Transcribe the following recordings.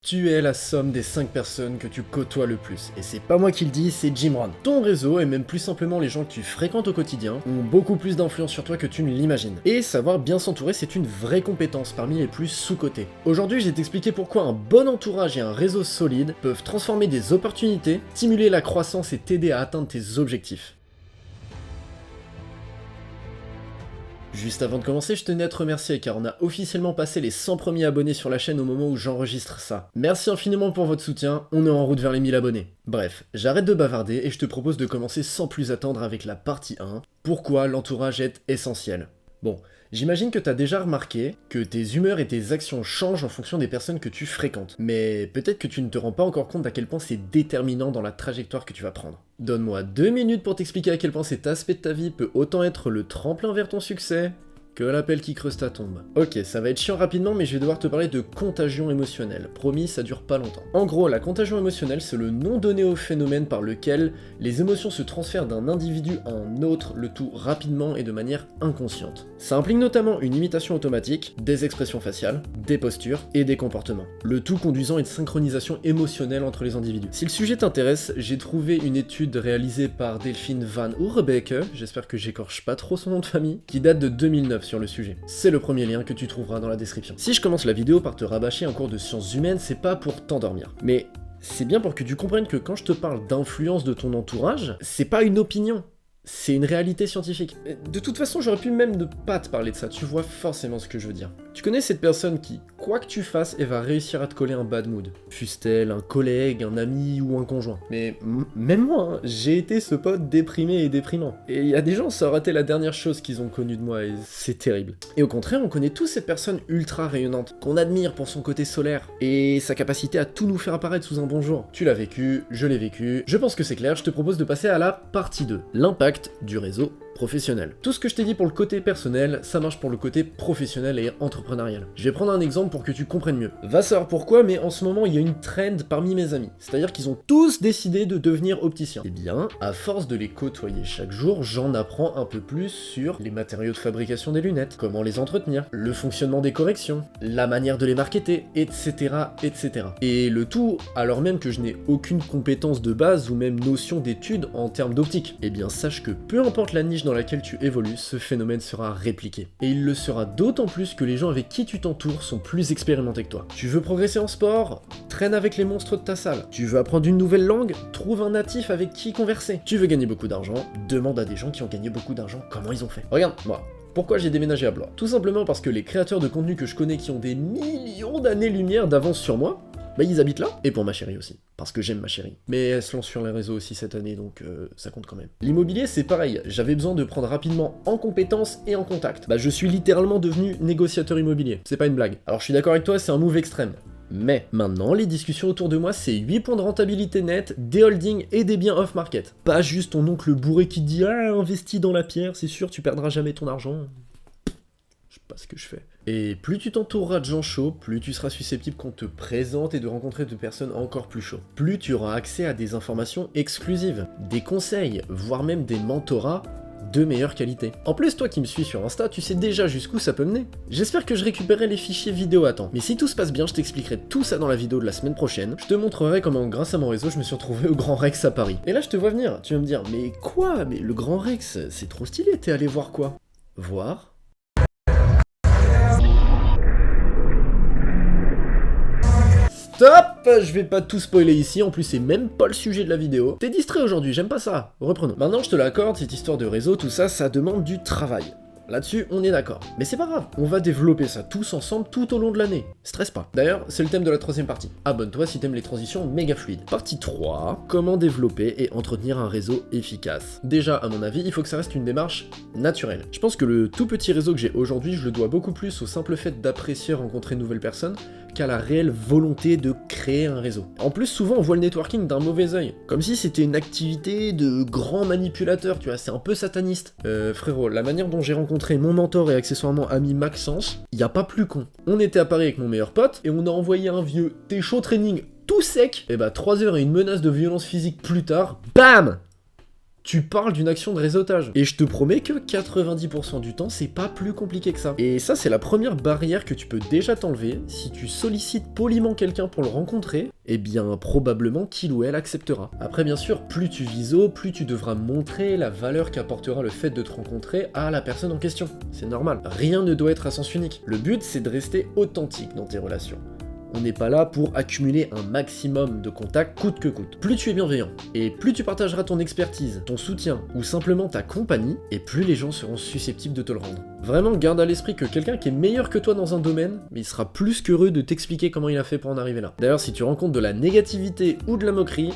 Tu es la somme des 5 personnes que tu côtoies le plus. Et c'est pas moi qui le dis, c'est Jim Rohn. Ton réseau, et même plus simplement les gens que tu fréquentes au quotidien, ont beaucoup plus d'influence sur toi que tu ne l'imagines. Et savoir bien s'entourer, c'est une vraie compétence parmi les plus sous-cotées. Aujourd'hui, je vais t'expliquer pourquoi un bon entourage et un réseau solide peuvent transformer des opportunités, stimuler la croissance et t'aider à atteindre tes objectifs. Juste avant de commencer, je tenais à te remercier car on a officiellement passé les 100 premiers abonnés sur la chaîne au moment où j'enregistre ça. Merci infiniment pour votre soutien, on est en route vers les 1000 abonnés. Bref, j'arrête de bavarder et je te propose de commencer sans plus attendre avec la partie 1, pourquoi l'entourage est essentiel. Bon, j'imagine que t'as déjà remarqué que tes humeurs et tes actions changent en fonction des personnes que tu fréquentes. Mais peut-être que tu ne te rends pas encore compte à quel point c'est déterminant dans la trajectoire que tu vas prendre. Donne-moi 2 minutes pour t'expliquer à quel point cet aspect de ta vie peut autant être le tremplin vers ton succès que l'appel qui creuse ta tombe. Ok, ça va être chiant rapidement, mais je vais devoir te parler de contagion émotionnelle. Promis, ça dure pas longtemps. En gros, la contagion émotionnelle, c'est le nom donné au phénomène par lequel les émotions se transfèrent d'un individu à un autre, le tout rapidement et de manière inconsciente. Ça implique notamment une imitation automatique, des expressions faciales, des postures et des comportements. Le tout conduisant à une synchronisation émotionnelle entre les individus. Si le sujet t'intéresse, j'ai trouvé une étude réalisée par Delphine Van Oerbeke, j'espère que j'écorche pas trop son nom de famille, qui date de 2009 sur le sujet. C'est le premier lien que tu trouveras dans la description. Si je commence la vidéo par te rabâcher un cours de sciences humaines, c'est pas pour t'endormir. Mais c'est bien pour que tu comprennes que quand je te parle d'influence de ton entourage, c'est pas une opinion. C'est une réalité scientifique. De toute façon, j'aurais pu même ne pas te parler de ça, tu vois forcément ce que je veux dire. Tu connais cette personne qui, quoi que tu fasses, elle va réussir à te coller un bad mood. Fût-elle un collègue, un ami ou un conjoint. Mais même moi, hein, j'ai été ce pote déprimé et déprimant. Et il y a des gens, ça aurait été la dernière chose qu'ils ont connue de moi et c'est terrible. Et au contraire, on connaît tous cette personne ultra rayonnante, qu'on admire pour son côté solaire et sa capacité à tout nous faire apparaître sous un bon jour. Tu l'as vécu, je l'ai vécu, je pense que c'est clair, je te propose de passer à la partie 2. L'impact du réseau professionnel. Tout ce que je t'ai dit pour le côté personnel, ça marche pour le côté professionnel et entrepreneurial. Je vais prendre un exemple pour que tu comprennes mieux. Va savoir pourquoi, mais en ce moment, il y a une trend parmi mes amis. C'est-à-dire qu'ils ont tous décidé de devenir opticiens. Eh bien, à force de les côtoyer chaque jour, j'en apprends un peu plus sur les matériaux de fabrication des lunettes, comment les entretenir, le fonctionnement des corrections, la manière de les marketer, etc., etc. Et le tout, alors même que je n'ai aucune compétence de base ou même notion d'étude en termes d'optique. Eh bien, sache que peu importe la niche dans laquelle tu évolues, ce phénomène sera répliqué. Et il le sera d'autant plus que les gens avec qui tu t'entoures sont plus expérimentés que toi. Tu veux progresser en sport? Traîne avec les monstres de ta salle. Tu veux apprendre une nouvelle langue? Trouve un natif avec qui converser. Tu veux gagner beaucoup d'argent? Demande à des gens qui ont gagné beaucoup d'argent comment ils ont fait. Regarde, moi. Pourquoi j'ai déménagé à Blois? Tout simplement parce que les créateurs de contenu que je connais qui ont des millions d'années-lumière d'avance sur moi, bah ils habitent là, et pour ma chérie aussi, parce que j'aime ma chérie. Mais elle se lance sur les réseaux aussi cette année, donc ça compte quand même. L'immobilier c'est pareil, j'avais besoin de prendre rapidement en compétences et en contact. Bah je suis littéralement devenu négociateur immobilier, c'est pas une blague. Alors je suis d'accord avec toi, c'est un move extrême. Mais maintenant, les discussions autour de moi, c'est 8 points de rentabilité nette, des holdings et des biens off-market. Pas juste ton oncle bourré qui te dit « Ah, investis dans la pierre, c'est sûr, tu perdras jamais ton argent. » Je sais pas ce que je fais. Et plus tu t'entoureras de gens chauds, plus tu seras susceptible qu'on te présente et de rencontrer de personnes encore plus chaudes. Plus tu auras accès à des informations exclusives, des conseils, voire même des mentorats de meilleure qualité. En plus, toi qui me suis sur Insta, tu sais déjà jusqu'où ça peut mener. J'espère que je récupérerai les fichiers vidéo à temps. Mais si tout se passe bien, je t'expliquerai tout ça dans la vidéo de la semaine prochaine. Je te montrerai comment, grâce à mon réseau, je me suis retrouvé au Grand Rex à Paris. Et là, je te vois venir. Tu vas me dire, mais quoi? Mais le Grand Rex, c'est trop stylé, t'es allé voir quoi? Voir? Stop! Je vais pas tout spoiler ici, en plus c'est même pas le sujet de la vidéo. T'es distrait aujourd'hui, j'aime pas ça. Reprenons. Maintenant je te l'accorde, cette histoire de réseau, tout ça, ça demande du travail. Là-dessus, on est d'accord. Mais c'est pas grave, on va développer ça tous ensemble tout au long de l'année. Stresse pas. D'ailleurs, c'est le thème de la troisième partie. Abonne-toi si t'aimes les transitions méga fluides. Partie 3, comment développer et entretenir un réseau efficace. Déjà, à mon avis, il faut que ça reste une démarche naturelle. Je pense que le tout petit réseau que j'ai aujourd'hui, je le dois beaucoup plus au simple fait d'apprécier rencontrer de nouvelles personnes qu'à la réelle volonté de créer un réseau. En plus, souvent, on voit le networking d'un mauvais œil, comme si c'était une activité de grand manipulateur, tu vois, c'est un peu sataniste. Frérot, la manière dont j'ai rencontré mon mentor et accessoirement ami Maxence, y a pas plus con. On était à Paris avec mon meilleur pote, et on a envoyé un vieux t'es chaud training tout sec, et bah 3 heures et une menace de violence physique plus tard, BAM! tu parles d'une action de réseautage. Et je te promets que 90% du temps, c'est pas plus compliqué que ça. Et ça, c'est la première barrière que tu peux déjà t'enlever. Si tu sollicites poliment quelqu'un pour le rencontrer, eh bien, probablement qu'il ou elle acceptera. Après, bien sûr, plus tu vises haut, plus tu devras montrer la valeur qu'apportera le fait de te rencontrer à la personne en question. C'est normal. Rien ne doit être à sens unique. Le but, c'est de rester authentique dans tes relations. On n'est pas là pour accumuler un maximum de contacts coûte que coûte. Plus tu es bienveillant, et plus tu partageras ton expertise, ton soutien, ou simplement ta compagnie, et plus les gens seront susceptibles de te le rendre. Vraiment, garde à l'esprit que quelqu'un qui est meilleur que toi dans un domaine, mais il sera plus qu'heureux de t'expliquer comment il a fait pour en arriver là. D'ailleurs, si tu rencontres de la négativité ou de la moquerie,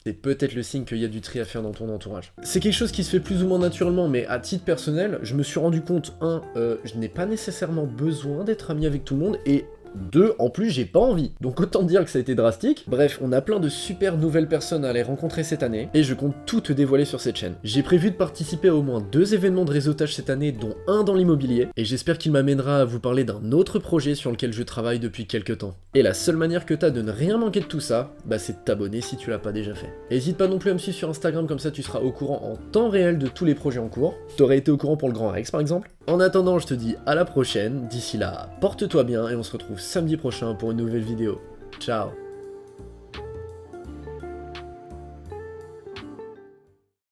c'est peut-être le signe qu'il y a du tri à faire dans ton entourage. C'est quelque chose qui se fait plus ou moins naturellement, mais à titre personnel, je me suis rendu compte, je n'ai pas nécessairement besoin d'être ami avec tout le monde, et 2, en plus j'ai pas envie. Donc autant dire que ça a été drastique. Bref, on a plein de super nouvelles personnes à aller rencontrer cette année, et je compte tout te dévoiler sur cette chaîne. J'ai prévu de participer à au moins 2 événements de réseautage cette année, dont un dans l'immobilier, et j'espère qu'il m'amènera à vous parler d'un autre projet sur lequel je travaille depuis quelques temps. Et la seule manière que t'as de ne rien manquer de tout ça, bah c'est de t'abonner si tu l'as pas déjà fait. N'hésite pas non plus à me suivre sur Instagram, comme ça tu seras au courant en temps réel de tous les projets en cours. T'aurais été au courant pour le Grand Rex par exemple. En attendant, je te dis à la prochaine, d'ici là, porte-toi bien et on se retrouve samedi prochain pour une nouvelle vidéo. Ciao.